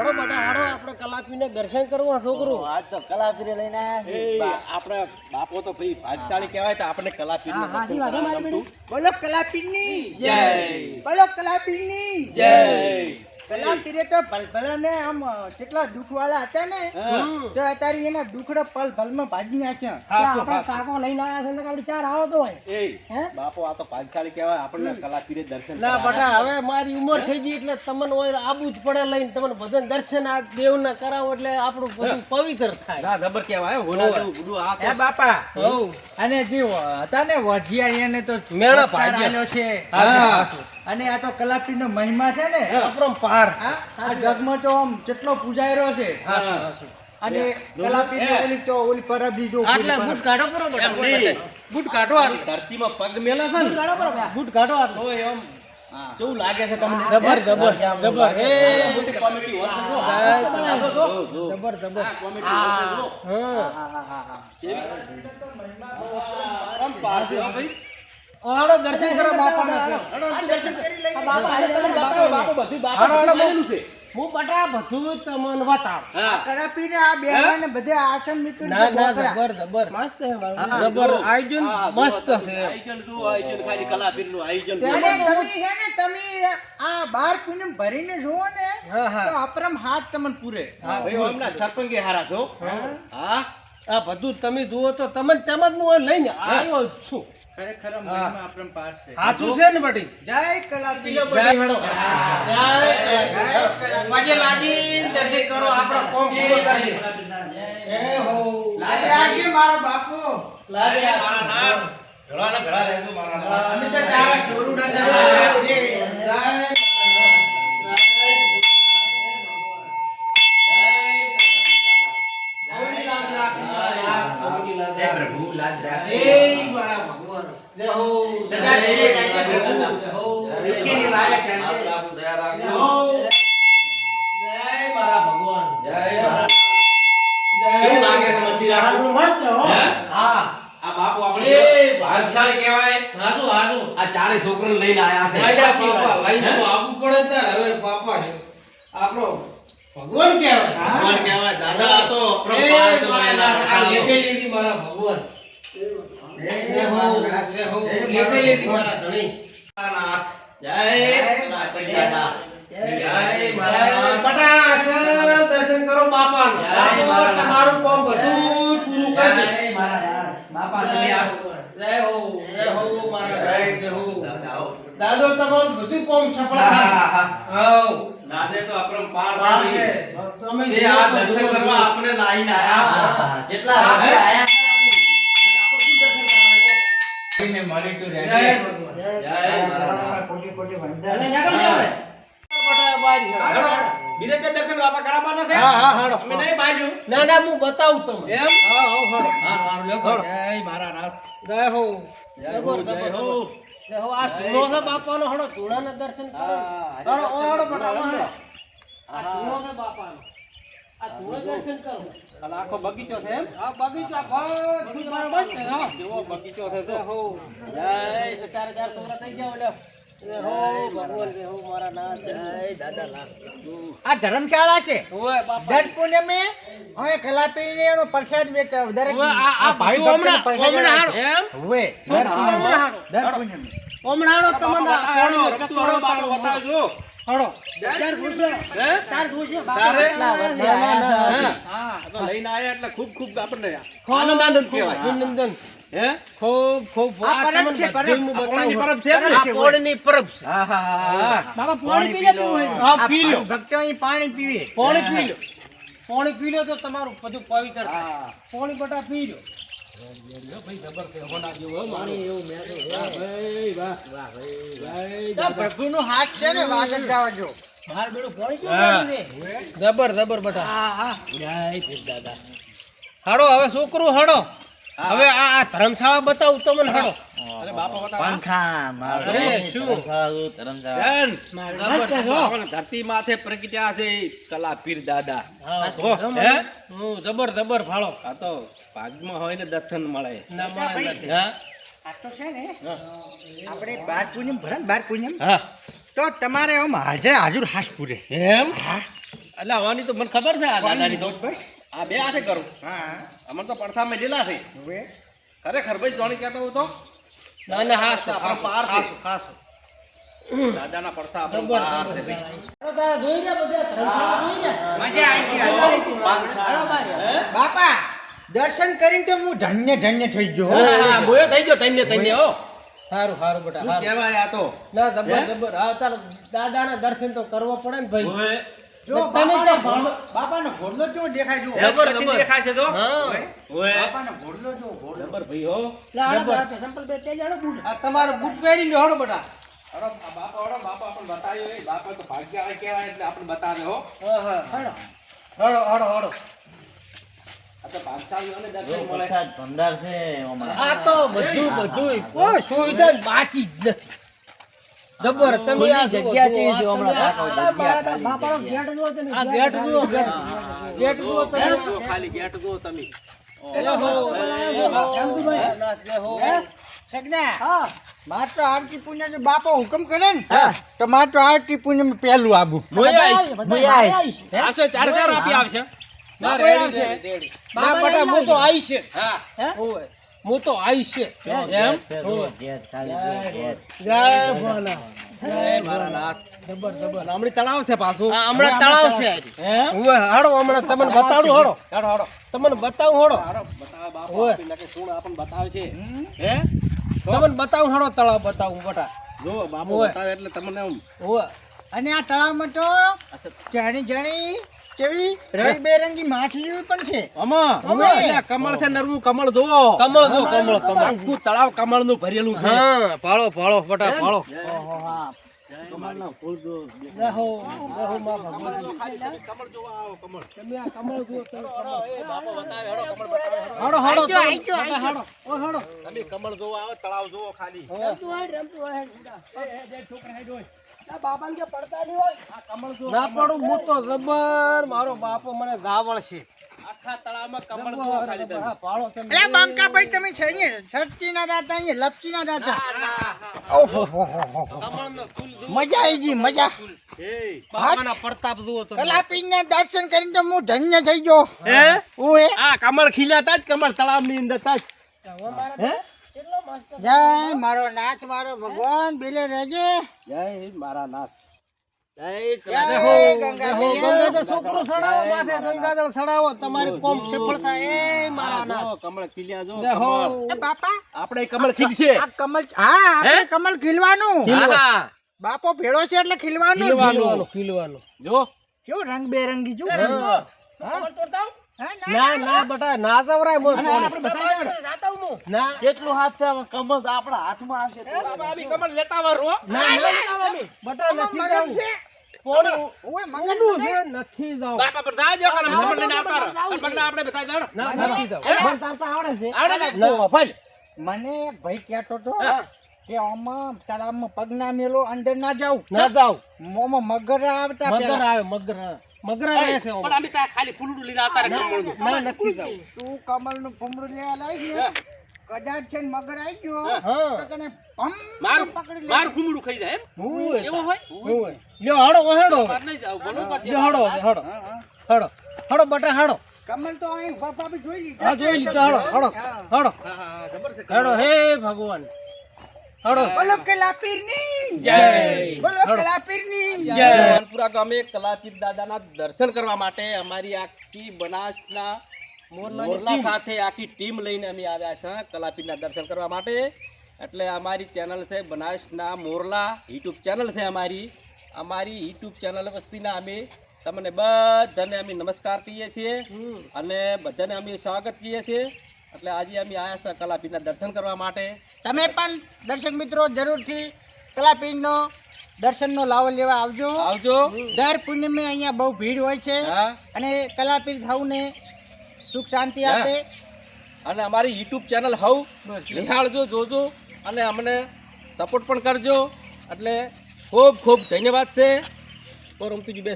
હાડો બટા હાડો આપણે કલાપીને દર્શન કરવા છોકરો આજ તો કલાપીરે લઈને આયા આપણે બાપો તો ભાઈ ભાગશાળી કહેવાય તો આપણે કલાપીરને દર્શન કરવા ગમતું. બોલો કલાપીરની જય બોલો કલાપીરની જય કલાપીરે તો ભલભલાને આમ કેટલા દુઃખવાળા હતા ને તો અત્યારે એના દુઃખડા પલભલમાં ભાજી નાખ્યા. આપણા કાકો લઈને આવ્યા છે ને આપણે ચાર આવો તો હોય એ બાપો આ તો ભાગશાળી કહેવાય આપણને કલાપીરે દર્શન ના બટા હવે મારી ઉંમર થઈ ગઈ એટલે તમને હોય આબુ જ પડે લઈને તમને બધાને દર્શન આ દેવના કરાવો એટલે આપણું બધું પવિત્ર થાય. ના જબર કહેવાય હોના જેવું બધું આ હે બાપા હઉ અને જે હતા ને વજિયા એને તો મેળા ઉપકાર ભાગ્યા. આલ્યો છે. હા. અને આ તો કલાપીરનો મહિમા છે ને અપરંપાર આ જગમાં તો આમ જેટલો પૂજાયરો છે અને કલાપીરને ઓલી પરબી જો આટલા બૂટ કાઢો કરો બટા બૂટ કાઢો આપણી ધરતીમાં પગ મેલા છે ને બૂટ કાઢો તો એમ કેવું લાગે છે તમને જબર જબર જબર એ મોટી કોમેડી હોય છે જો. જો. જબર જબર આ કોમેડી હોય છે જો. હા પરંપાર છે હો ભાઈ. હાડો દર્શન કરો બાપાના આ દર્શન કરી લઈએ. બતાવો બાપુ બધું બાપુ હાડો, હાડો, કરેલું છે. હું બટા બધું તમને બતાવ હા કલાપીરને આ બેહવાને બધે આસન મિત્ર ના ના જબર જબર મસ્ત જબર આયોજન મસ્ત છે આયોજન શું આયોજન ખાલી કલાપીરનું આયોજન અને તમે આ 12 પૂનમ ભરીને જુઓ ને હા, હા. તો અપરમ હાથ તમને પૂરે. હા ભાઈ હમણાં સરપંચે હારા છો હા આ બધું તમે જુઓ તો તમને તેમ જ હું લઈને આવ્યો જ છું ખરેખર મહિમા અપરંપાર છે. સાચું છે ને બટી જય કલાપીર. જય હેડો માજે લાગી દર્શન કરો આપણા કોમ પૂરો કરશે એ હો લાજ રાખજે મારો બાપુ. લાગે મારા નામ ભેળાને ભેળા રહેજો મારા નામ અમે તો તારા છોરુના છે. લાજ રાખજે. જય પ્રભુ લાજ રાખે જય હો સદા ધૈર્ય રાખજે પ્રભુ. જય હો દુઃખીની વારે ચણજે. આપલાનું દયા જય રાખજો હો જય મારા ભગવાન જય મારા જય કેવું લાગે છે મંદિર આપણું મસ્ત હો હે? હા આ બાપુ એ આપણે ભાગશાળી કહેવાય હાજુ હાજુ આ ચારે છોકરાને લઈને આયા છે રાજા બાપા લઈને તો આબુ પડે તાર હવે બાપા છે આપણો ભગવાન કહેવાય ભગવાન કહેવાય દાદા આ તો એ અપરંપાર છે મારા એના આ પ્રસાદો. લેખી લીધી મારા ભગવાન જય હો જય હો લેખી લીધી મારા ધણી મારા નાથ જય કલાપીર દાદા જય મારા જય નાથ બટાસ દર્શન કરો બાપાનું જય બાપો મારા તમારું કામ બધું પૂરું કરશે જય મારા નાથ બાપા તમે આ જય હો મારા જય હો દાદા આવો. દાદો તમારું બધું કામ સફળ હા, થશે હા, હા. હાઉ દાદે તો અપરંપાર બાપે ભાઈ. તમે તે આ દર્શન કરવા આપણે લાઈને આયા જેટલા હશે હશે આયા આપણે શું દર્શન કરાવે તો ને મળી તું જય રહેજે. ભગવાન જય મારા નાથ. કોટી કોટી અને વંદન. નગર સાહેબ બટા બારી હેડો. બીજે તે દર્શન બાપા કરાવવાના છે હા હા હાડો અમે નહીં બાજુ ના ના હું બતાવું તમને એમ હા હા હાડો હા હારું લ્યો જય મારા નાથ જય હો જય જબર હો, જબર જય હો. જય હો આ ધૂણો છે બાપાનો હડો ધૂણાના દર્શન કરો હાડો ઓ હાડો બટા હાડો આ ધૂણો છે બાપાનો આ ધૂણો દર્શન કરો આ આખો બગીચો છે એમ આ બગીચો બધું મારો મસ્ત છે હા જેવો બગીચો છે તો જય હો જય ચાર ચાર ટોકરા થઈ ગયા ઓલ્યો જય હો ભગવાન જય હો મારા નાથ જય દાદા લાખ આ ધર્મશાળા છે. ઓય બાપા દર પૂનમે હવે કલાપીરને એનો પ્રસાદ વેચાવ દરેક હવે આ ભાઈ બધું ભક્તોને પ્રસાદ હમણાં આવે. એમ હવે દર પૂનમે દર પૂનમે ઓમણાડો તમને કોણીનો ચક્કરો બાપા બતાવજો હડો દર પૂનમે હે ચાર જોશે તારે? કેટલા વર્ષે ના, ના, આયા ના. છે. હા આ તો લઈને આયા એટલે ખૂબ ખૂબ આપણને આનંદ આનંદ કહેવાય અભિનંદન હે ખૂબ ખૂબ આ પરબ તમને છે, પરબ. બધું હું આપણાની બતાવું. પરબ છે ને? આ પોળની પરબ છે. હા હા હા બાબા પાણી પી લો હા પી લો ભક્તો અહીં પાણી પીવે. પાણી પી લો પાણી પી લો તો તમારું બધું પવિત્ર થાય પાણી બટા પી લો તો ભગુનો હાથ છે ને વાસણ જવા જો. જબર જબર બટા હાડો હવે છોકરું હાડો હવે આ ધર્મશાળા બતાવું તમને હાડો અરે બાપા બતાવો પંખા અરે શું બેન મસ્ત છો. આપણે ધરતી માથે પ્રગટ્યા છે કલાપીર દાદા હા, હો, હે? જબર જબર ફાળો આ તો ભાગમાં હોય ને દર્શન મળે ના મળે નથી. હા આ તો છે ને આપણે 12 પૂનમ ભરે ને 12 પૂનમ હા તો તમારે આમ હાજર હાજર હાસ પૂરે. એમ એટલે આવવાની તો મને ખબર છે આ દાદાની તો ભાઈ આ બે હાથે કરું હા અમને તો પડસામાં લીલા છે હવે ખરેખર ભાઈ જોણી કહેતો હું તો ના ના હા સર આપણો પાર છે ખાસ દાદાના પડસા આપણો જબર પાર છે ભાઈ તારા જોઈ લે બધા સંસાર જોઈ લે મજા આવી ગઈ બાપા દર્શન કરીને તો હું ધન્ય ધન્ય થઈ ગયો હો. હા બોયો થઈ ગયો તઈને હો સારું સારું બેટા શું સારું કહેવાય આ તો ના જબર જબર હા તાર દાદાના દર્શન તો કરવો પડે ને ભાઈ ઓય જો તમે બાપાનો તો ઘોડલો બાપાનો ઘોડલો જો દેખાય જો જબર જબર. દેખાય છે તો હા ઓય બાપાનો ઘોડલો જો ઘોડલો જબર ભાઈ હો આ તમારો બૂટ પહેરી લ્યો હળો બેટા અરે બાપા આપણને બતાવ્યો એ બાપા તો ભાગ્યવાળા કહેવાય એટલે આપણને બતાવે હો હા હા હળો હળો હળો હળો આ તો ભાગશાળીઓને દર્શન મળે આ તો બધું કોઈ સુવિધા બાકી જ નથી જબર તમે આ જગ્યા છે જો હમણાં આ ગેટ જુઓ ગેટ જુઓ તમે જો ખાલી ગેટ જો તમે સગના માર તો આરતી પુણ્ય જો બાપો હુકમ કરે ને તો માર તો આરતી પુણ્ય માં પહેલું આબુ આવશે ચાર આપી આવશે ના રેડી છે રેડી ના બટા હું તો આઈ છે હા ઓય હું તો આઈ છે એમ જય ભોલા એ મારા નાથ જબર જબર હમણાં તળાવ છે પાછું આ હમણાં તળાવ છે હે ઓય હાડો હમણાં તમને બતાડું હાડો હાડો તમને બતાવું હાડો હાડો બતાવ બાપા ઓય. પેલા કે કોણ આપણને બતાવે છે હે તમને બતાવું હાડો તળાવ બતાવું બટા જો બાપુ ઓય. બતાવે એટલે તમને આમ ઓય અને આ તળાવમાં તો જાણી જાણી કેવી રંગબેરંગી માછલીઓ પણ છે આમાં ઓય. એટલે કમળ છે નરવું કમળ જુઓ કમળ જો કમળ કમળ આખું તળાવ કમળનું ભરેલું છે હા ભાળો ભાળો બટા ભાળો કમળના ફૂલ જો રહો રહો માં ભગવાન કમળ જોવા આવો કમળ તમે આ કમળ જુઓ તમે એ બાપો બતાવે હડો કમળ બતાવે હાડો હાડો આઈ ગયો, આઈ ગયો. હાડો ઓ હાડો તમે કમળ જોવા આવો તળાવ જોવો ખાલી ના પડું હું તો જબર મારો બાપો મને ધાવળ છે આખા તળાવમાં કમળ જોવો ખાલી તમે હા, ભાળો તમે અરે બંકા ભાઈ તમે છે અહીંયા છટકી ના દાતા અહીંયા લપસી ના દાતા ઓહો હો હો હો હો. કમળનો ફૂલ જુઓ. મજા આવી ગઈ મજા એ બાપાના પ્રતાપ જુઓ તમે કલાપીન ના દર્શન કરીને તો હું ધન્ય થઈ ગયો હે ઓએ આ કમળ ખીલ્યા જ કમળ તળાવની અંદર તાજ હે જય મારો નાથ મારો ભગવાન બેલે રહેજે જય મારા નાથ જય હો, ગંગાધર. ગંગાધર છોકરો સડાવો માથે ગંગાધર સડાવો તમારી કોમ સફળ થાય એ મારા નાથ જો કમળ ખીલ્યા જો જય હો. કમળ. એ બાપા આપણે કમળ ખીલશે આ કમળ હા આપણે કમળ ખીલવાનું હા બાપો ભેળો છે એટલે ખીલવાનું ખીલવાનું ખીલવાનું જો કેવું રંગબેરંગી જો હા. હા, ના ના બટા ના જવરાય મોર ના કેટલું હાથ છે કમળ આપણા હાથમાં આવશે બાબા અમે કમળ લેતા વરો ના બટા નથી મગન જાવું. છે પોણું ઓએ મગન પોણું છે નથી જાવ બાપા પર જા જો કમળ લઈને આવતા રહો કમળ આપણે બતાવી દો ના નથી જાવ મને તારતા આવડે છે આવડે ને તો ભાઈ મને ભાઈ કહેતો તો કે આમાં તળાવમાં પગ ના મેલો અંદર ના જાવ ના જાવ મોમાં મગર આવતા મગર પેલા આવે મગર મગર આવે છે પણ અમે ત્યાં ખાલી ફૂલડું લઈને આવતા રહે કમળનું ના નથી જાવ તું કમલ નું ફૂમડું લેવા લાવીશ ને કદાચ છે ને મગર આવી ગયો હા તો તને પમ મારું પકડી લે મારું ફૂમડું ખાઈ જાય એમ હું એવું હોય હું લ્યો હડો હડો માર નહીં જાવ બોલો લ્યો હડો હડો હડો હડો બટા હડો કમલ તો અહીં ભાભી જોઈ લીધા હા જોઈ લીધો હડો હડો હડો હા હા જબર છે હડો હે ભગવાન હડો બોલો કલાપીરની જય બોલો કલાપીરની માનપુરા ગામે કલાતીત દાદાના દર્શન કરવા માટે અમારી આખી બનાસના મોરલા સાથે આખી ટીમ લઈને અમે આવ્યા છે કલાપીરના દર્શન કરવા માટે એટલે અમારી ચેનલ છે બનાસના મોરલા યુટ્યુબ ચેનલ છે અમારી યુટ્યુબ ચેનલ વસ્તીના અમે તમને બધાને અમે નમસ્કાર કહીએ છીએ અને બધાને અમે સ્વાગત કહીએ છીએ એટલે આજે અમે આવ્યા છે કલાપીરના દર્શન કરવા માટે તમે પણ દર્શક મિત્રો જરૂરથી કલાપીરનો દર્શનનો લાવો લેવા આવજો આવજો દર પૂર્ણિમે અહીંયા બહુ ભીડ હોય છે હા અને કલાપીર થવુંને સુખ શાંતિ આપે અને અમારી યુટ્યુબ ચેનલ હવ નિહાળજો જોજો અને અમને સપોર્ટ પણ કરજો એટલે ખૂબ ખૂબ ધન્યવાદ છે તો રમતુજી બે